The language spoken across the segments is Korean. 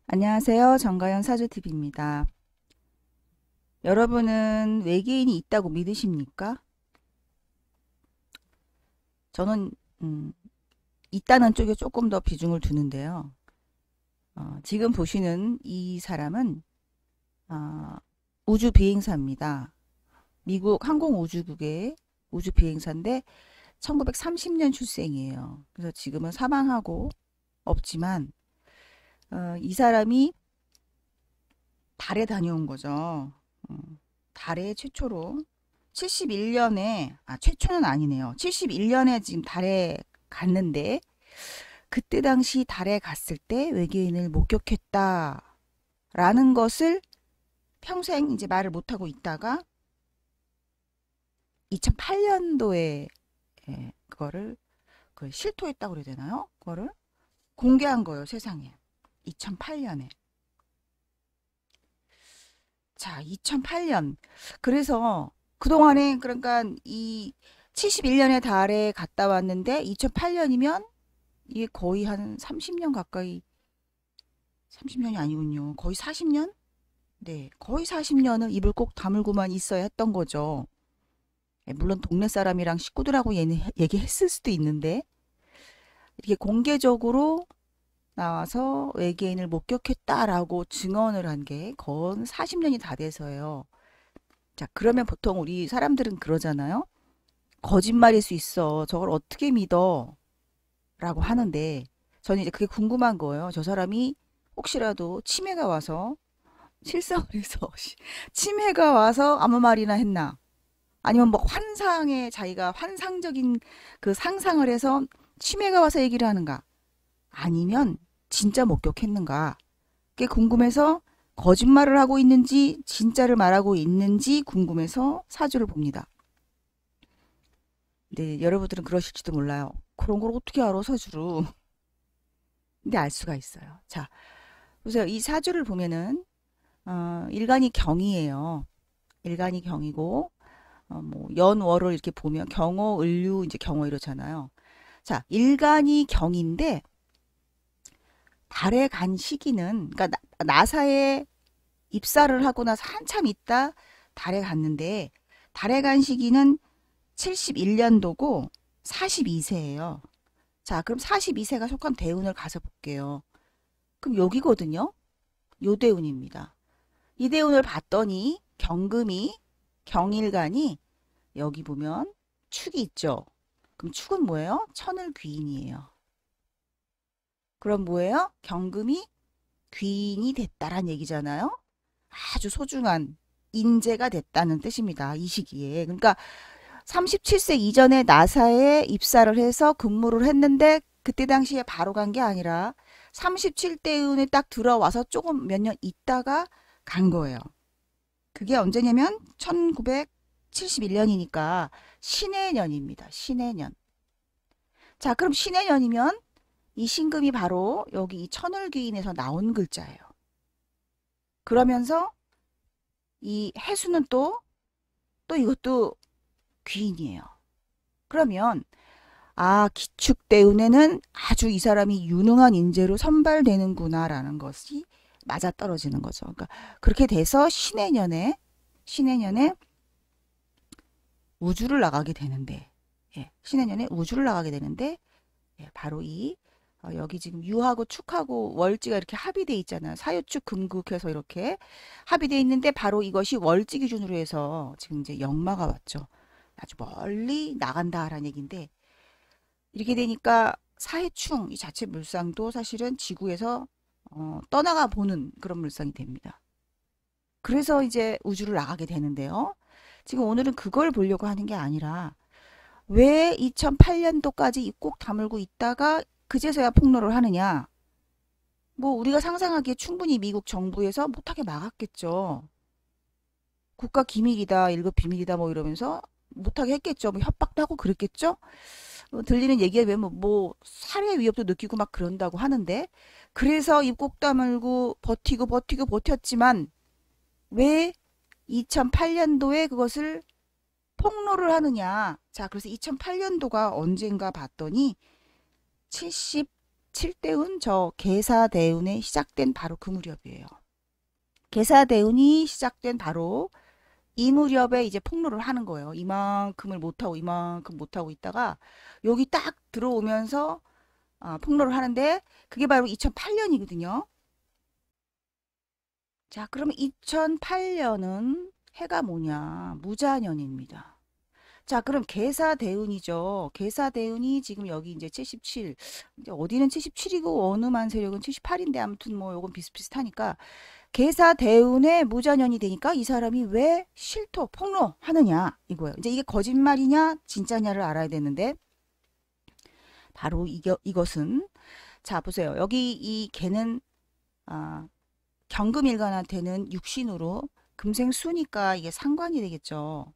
안녕하세요. 정가연 사주TV입니다. 여러분은 외계인이 있다고 믿으십니까? 저는 있다는 쪽에 조금 더 비중을 두는데요. 지금 보시는 이 사람은 어, 우주 비행사입니다. 미국 항공우주국의 우주 비행사인데 1930년 출생이에요. 그래서 지금은 사망하고 없지만 이 사람이 달에 다녀온 거죠. 달에 최초로 71년에, 최초는 아니네요. 71년에 지금 달에 갔는데, 그때 당시 달에 갔을 때 외계인을 목격했다라는 것을 평생 이제 말을 못하고 있다가 2008년도에 그걸 실토했다고 그래야 되나요? 그거를 공개한 거예요, 세상에. 2008년에. 자, 2008년. 그래서 그동안에 그러니까 이 71년에 달에 갔다 왔는데 2008년이면 이게 거의 한 30년 가까이 30년이 아니군요. 거의 40년? 네, 거의 40년은 입을 꼭 다물고만 있어야 했던 거죠. 물론 동네 사람이랑 식구들하고 얘기했을 수도 있는데 이렇게 공개적으로 나와서 외계인을 목격했다라고 증언을 한 게 거의 40년이 다 돼서요. 자, 그러면 보통 우리 사람들은 그러잖아요. 거짓말일 수 있어. 저걸 어떻게 믿어? 라고 하는데, 저는 이제 그게 궁금한 거예요. 저 사람이 혹시라도 치매가 와서, 실성을 해서, 치매가 와서 아무 말이나 했나? 아니면 뭐 자기가 환상적인 그 상상을 해서 치매가 와서 얘기를 하는가? 아니면 진짜 목격했는가? 그게 궁금해서 거짓말을 하고 있는지, 진짜를 말하고 있는지 궁금해서 사주를 봅니다. 네, 여러분들은 그러실지도 몰라요. 그런 걸 어떻게 알아, 사주로. 근데 알 수가 있어요. 자, 보세요. 이 사주를 보면은, 일간이 경이에요. 일간이 경이고, 뭐, 연월을 이렇게 보면, 경호, 을류, 이제 경호 이러잖아요. 자, 일간이 경인데, 달에 간 시기는, 그러니까 나사에 입사를 하고 나서 한참 있다 달에 갔는데, 달에 간 시기는 71년도고 42세예요. 자, 그럼 42세가 속한 대운을 가서 볼게요. 그럼 여기거든요. 요 대운입니다. 이 대운을 봤더니 경금이 경일간이 여기 보면 축이 있죠. 그럼 축은 뭐예요? 천을 귀인이에요. 그럼 뭐예요? 경금이 귀인이 됐다란 얘기잖아요. 아주 소중한 인재가 됐다는 뜻입니다. 이 시기에. 그러니까 37세 이전에 나사에 입사를 해서 근무를 했는데 그때 당시에 바로 간 게 아니라 37대운에 딱 들어와서 조금 몇 년 있다가 간 거예요. 그게 언제냐면 1971년이니까 신해년입니다. 신해년. 자, 그럼 신해년이면 이 신금이 바로 여기 이 천을귀인에서 나온 글자예요. 그러면서 이 해수는 또 이것도 귀인이에요. 그러면 기축대운에는 아주 이 사람이 유능한 인재로 선발되는구나라는 것이 맞아떨어지는 거죠. 그러니까 그렇게 돼서 신해년에 우주를 나가게 되는데, 신해년에 우주를 나가게 되는데, 바로 여기 지금 유하고 축하고 월지가 이렇게 합의돼 있잖아요. 사유축 금극해서 이렇게 합의돼 있는데 바로 이것이 월지 기준으로 해서 지금 이제 역마가 왔죠. 아주 멀리 나간다라는 얘기인데 이렇게 되니까 사해충 이 자체 물상도 사실은 지구에서 떠나가 보는 그런 물상이 됩니다. 그래서 이제 우주를 나가게 되는데요. 지금 오늘은 그걸 보려고 하는 게 아니라 왜 2008년도까지 꼭 다물고 있다가 그제서야 폭로를 하느냐. 뭐 우리가 상상하기에 충분히 미국 정부에서 못하게 막았겠죠. 국가 기밀이다, 1급 비밀이다 뭐 이러면서 못하게 했겠죠. 뭐 협박도 하고 그랬겠죠. 들리는 얘기에 보면 뭐 살해 위협도 느끼고 막 그런다고 하는데 그래서 입 꼭 다물고 버티고 버텼지만 왜 2008년도에 그것을 폭로를 하느냐. 자, 그래서 2008년도가 언젠가 봤더니 제7대운, 저 계사대운에 시작된 바로 그 무렵이에요. 계사대운이 시작된 바로 이 무렵에 이제 폭로를 하는 거예요. 이만큼을 못하고 이만큼 못하고 있다가 여기 딱 들어오면서 폭로를 하는데 그게 바로 2008년이거든요. 자, 그러면 2008년은 해가 뭐냐? 무자년입니다. 자, 그럼 계사대운이죠. 계사대운이 지금 여기 이제 77. 이제 어디는 77이고 어느 만세력은 78인데 아무튼 뭐 요건 비슷비슷하니까 계사대운의 무자년이 되니까 이 사람이 왜 실토, 폭로하느냐 이거예요. 이제 이게 거짓말이냐 진짜냐를 알아야 되는데 바로 이것은 자 보세요. 여기 이 개는 경금일간한테는 육신으로 금생수니까 이게 상관이 되겠죠.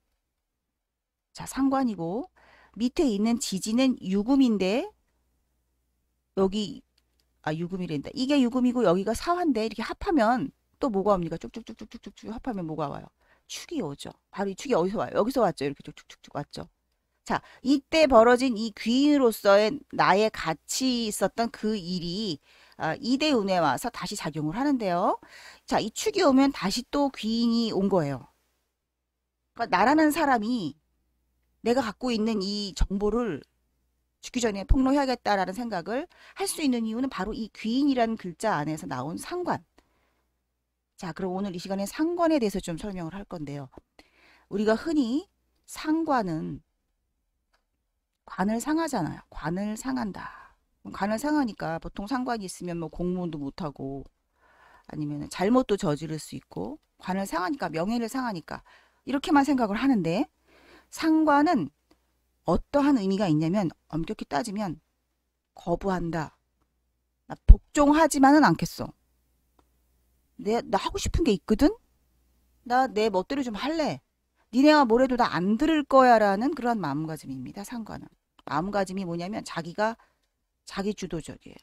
자, 상관이고 밑에 있는 지지는 유금인데 여기 유금이란다. 이게 유금이고 여기가 사화인데 이렇게 합하면 또 뭐가 옵니까? 쭉쭉쭉쭉쭉쭉 합하면 뭐가 와요? 축이 오죠. 바로 이 축이 어디서 와요? 여기서 왔죠. 이렇게 쭉쭉쭉쭉 왔죠. 자, 이때 벌어진 이 귀인으로서의 나의 가치 있었던 그 일이 이대운에 와서 다시 작용을 하는데요. 자, 이 축이 오면 다시 또 귀인이 온 거예요. 그러니까 나라는 사람이 내가 갖고 있는 이 정보를 죽기 전에 폭로해야겠다라는 생각을 할 수 있는 이유는 바로 이 귀인이라는 글자 안에서 나온 상관. 자, 그럼 오늘 이 시간에 상관에 대해서 좀 설명을 할 건데요. 우리가 흔히 상관은 관을 상하잖아요. 관을 상한다. 관을 상하니까 보통 상관이 있으면 뭐 공무원도 못하고 아니면 잘못도 저지를 수 있고 관을 상하니까 명예를 상하니까 이렇게만 생각을 하는데 상관은 어떠한 의미가 있냐면 엄격히 따지면 거부한다. 나 복종하지만은 않겠어. 나 하고 싶은 게 있거든? 나 내 멋대로 좀 할래. 니네가 뭐래도 나 안 들을 거야 라는 그런 마음가짐입니다. 상관은. 마음가짐이 뭐냐면 자기가 자기 주도적이에요.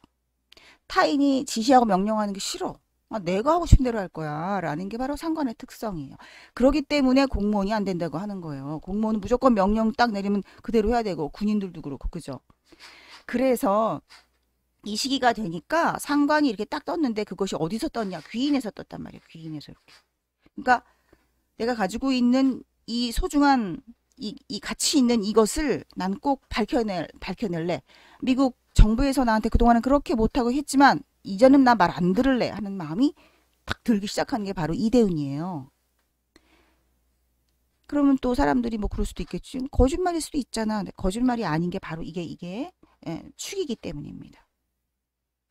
타인이 지시하고 명령하는 게 싫어. 내가 하고 싶은 대로 할 거야 라는 게 바로 상관의 특성이에요. 그렇기 때문에 공무원이 안 된다고 하는 거예요. 공무원은 무조건 명령 딱 내리면 그대로 해야 되고 군인들도 그렇고 그죠. 그래서 이 시기가 되니까 상관이 이렇게 딱 떴는데 그것이 어디서 떴냐? 귀인에서 떴단 말이에요. 귀인에서 이렇게. 그러니까 내가 가지고 있는 이 소중한 이 가치 있는 이것을 난 꼭 밝혀낼래. 미국 정부에서 나한테 그동안은 그렇게 못하고 했지만 이제는 나 말 안 들을래 하는 마음이 딱 들기 시작하는 게 바로 이대운이에요. 그러면 또 사람들이 뭐 그럴 수도 있겠지. 거짓말일 수도 있잖아. 근데 거짓말이 아닌 게 바로 이게 축이기 때문입니다.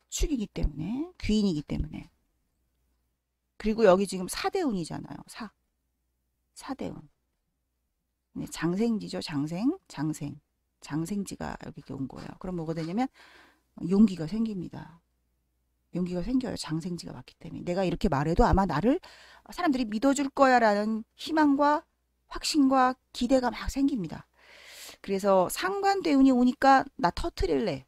축이기 때문에 귀인이기 때문에. 그리고 여기 지금 사대운이잖아요. 사대운. 장생지죠. 장생지가 여기 온 거예요. 그럼 뭐가 되냐면 용기가 생깁니다. 용기가 생겨요. 장생지가 왔기 때문에. 내가 이렇게 말해도 아마 나를 사람들이 믿어줄 거야 라는 희망과 확신과 기대가 막 생깁니다. 그래서 상관대운이 오니까 나 터트릴래.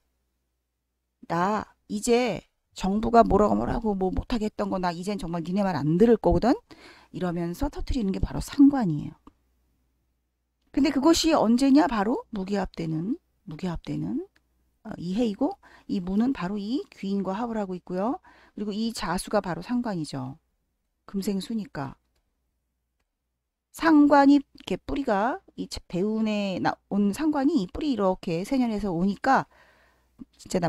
나 이제 정부가 뭐라고 뭐 못하게 했던 거 나 이젠 정말 니네 말 안 들을 거거든. 이러면서 터트리는 게 바로 상관이에요. 근데 그것이 언제냐? 바로 무기합되는 이 해이고 이 무는 바로 이 귀인과 합을 하고 있고요. 그리고 이 자수가 바로 상관이죠. 금생수니까. 상관이 이렇게 뿌리가 이 대운에 온 상관이 뿌리 이렇게 세년에서 오니까 진짜 나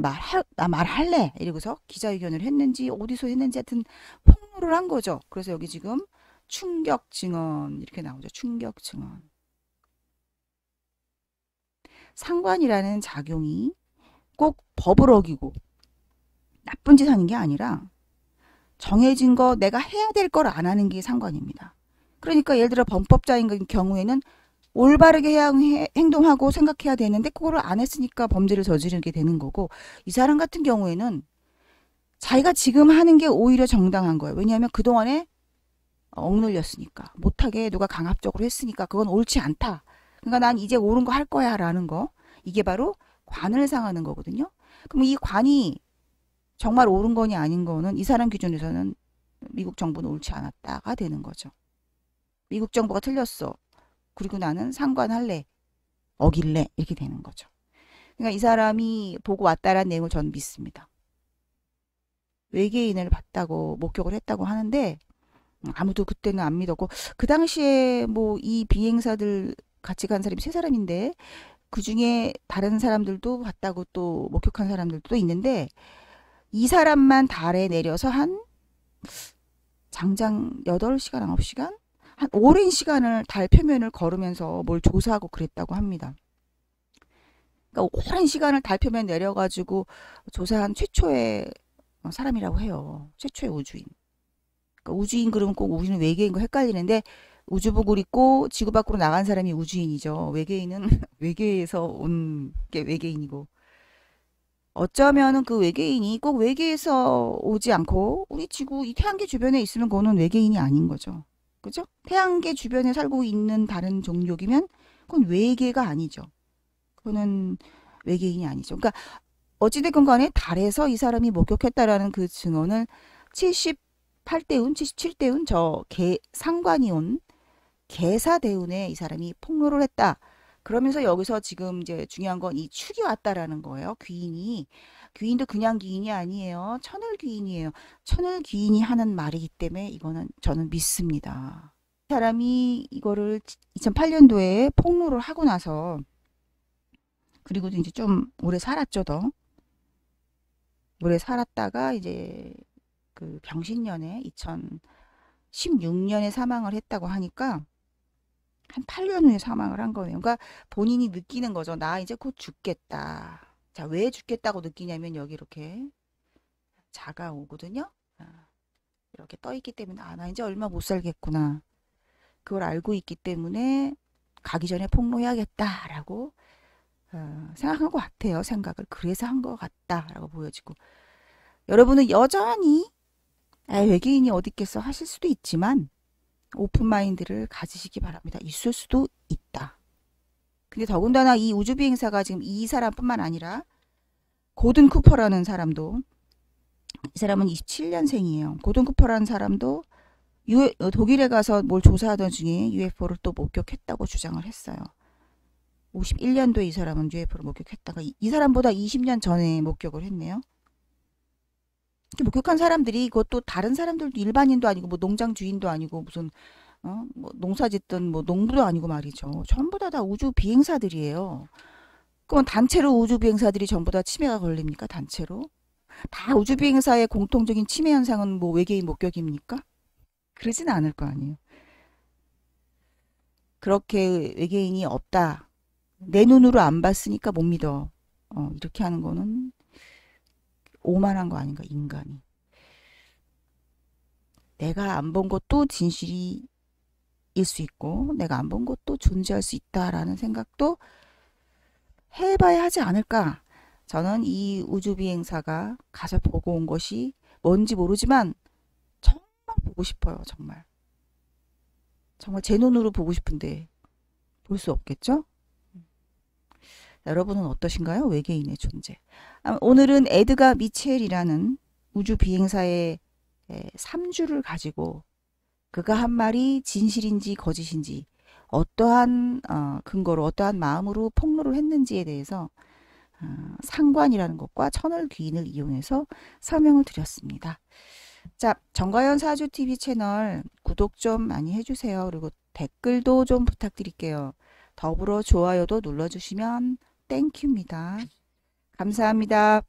말할래 이러고서 기자회견을 했는지 어디서 했는지 하여튼 폭로를 한 거죠. 그래서 여기 지금 충격증언 이렇게 나오죠. 충격증언. 상관이라는 작용이 꼭 법을 어기고 나쁜 짓 하는 게 아니라 정해진 거 내가 해야 될 걸 안 하는 게 상관입니다. 그러니까 예를 들어 범법자인 경우에는 올바르게 행동하고 생각해야 되는데 그거를 안 했으니까 범죄를 저지르게 되는 거고 이 사람 같은 경우에는 자기가 지금 하는 게 오히려 정당한 거예요. 왜냐하면 그동안에 억눌렸으니까 못하게 누가 강압적으로 했으니까 그건 옳지 않다. 그러니까 난 이제 옳은 거 할 거야 라는 거. 이게 바로 관을 상하는 거거든요. 그럼 이 관이 정말 옳은 거냐 아닌 거는 이 사람 기준에서는 미국 정부는 옳지 않았다가 되는 거죠. 미국 정부가 틀렸어. 그리고 나는 상관할래. 어길래. 이렇게 되는 거죠. 그러니까 이 사람이 보고 왔다라는 내용을 저는 믿습니다. 외계인을 봤다고 목격을 했다고 하는데 아무도 그때는 안 믿었고 그 당시에 뭐 이 비행사들 같이 간 사람이 세 사람인데 그 중에 다른 사람들도 봤다고 또 목격한 사람들도 있는데 이 사람만 달에 내려서 한 장장 8시간, 9시간? 한 오랜 시간을 달 표면을 걸으면서 뭘 조사하고 그랬다고 합니다. 그러니까 오랜 시간을 달 표면 내려가지고 조사한 최초의 사람이라고 해요. 최초의 우주인. 그러니까 우주인 그러면 꼭 우주는 외계인 거 헷갈리는데 우주복을 입고 지구 밖으로 나간 사람이 우주인이죠. 외계인은 외계에서 온 게 외계인이고. 어쩌면은 그 외계인이 꼭 외계에서 오지 않고 우리 지구 이 태양계 주변에 있으면 그거는 외계인이 아닌 거죠. 그죠? 태양계 주변에 살고 있는 다른 종족이면 그건 외계가 아니죠. 그거는 외계인이 아니죠. 그러니까 어찌됐건 간에 달에서 이 사람이 목격했다라는 그 증언을 78대운, 77대운 상관이 온 개사대운에 이 사람이 폭로를 했다. 그러면서 여기서 지금 이제 중요한 건 이 축이 왔다라는 거예요. 귀인이. 귀인도 그냥 귀인이 아니에요. 천을 귀인이에요. 천을 귀인이 하는 말이기 때문에 이거는 저는 믿습니다. 이 사람이 이거를 2008년도에 폭로를 하고 나서 그리고 이제 좀 오래 살았죠, 더. 오래 살았다가 이제 그 병신년에 2016년에 사망을 했다고 하니까 한 8년 후에 사망을 한 거예요. 그러니까 본인이 느끼는 거죠. 나 이제 곧 죽겠다. 자, 왜 죽겠다고 느끼냐면 여기 이렇게 자가 오거든요. 이렇게 떠 있기 때문에 나 이제 얼마 못 살겠구나. 그걸 알고 있기 때문에 가기 전에 폭로해야겠다라고 생각한 것 같아요. 생각을 그래서 한 것 같다라고 보여지고 여러분은 여전히 외계인이 어디 있겠어 하실 수도 있지만 오픈 마인드를 가지시기 바랍니다. 있을 수도 있다. 근데 더군다나 이 우주비행사가 지금 이 사람뿐만 아니라 고든 쿠퍼라는 사람도 이 사람은 27년생이에요. 고든 쿠퍼라는 사람도 독일에 가서 뭘 조사하던 중에 UFO를 또 목격했다고 주장을 했어요. 51년도에 이 사람은 UFO를 목격했다가 이 사람보다 20년 전에 목격을 했네요. 목격한 사람들이 그것도 다른 사람들도 일반인도 아니고 뭐 농장 주인도 아니고 무슨 뭐 농사 짓던 뭐 농부도 아니고 말이죠. 전부 다 우주 비행사들이에요. 그럼 단체로 우주 비행사들이 전부 다 치매가 걸립니까? 단체로? 다 우주 비행사의 공통적인 치매 현상은 뭐 외계인 목격입니까? 그러진 않을 거 아니에요. 그렇게 외계인이 없다. 내 눈으로 안 봤으니까 못 믿어. 이렇게 하는 거는 오만한 거 아닌가, 인간이. 내가 안 본 것도 진실이 일 수 있고 내가 안 본 것도 존재할 수 있다라는 생각도 해봐야 하지 않을까. 저는 이 우주비행사가 가서 보고 온 것이 뭔지 모르지만 정말 보고 싶어요. 정말. 정말 제 눈으로 보고 싶은데 볼 수 없겠죠? 여러분은 어떠신가요? 외계인의 존재. 오늘은 에드가 미첼이라는 우주비행사의 3주를 가지고 그가 한 말이 진실인지 거짓인지 어떠한 근거로 어떠한 마음으로 폭로를 했는지에 대해서 상관이라는 것과 천을 귀인을 이용해서 설명을 드렸습니다. 자, 정가연 사주TV 채널 구독 좀 많이 해주세요. 그리고 댓글도 좀 부탁드릴게요. 더불어 좋아요도 눌러주시면 땡큐입니다. 감사합니다.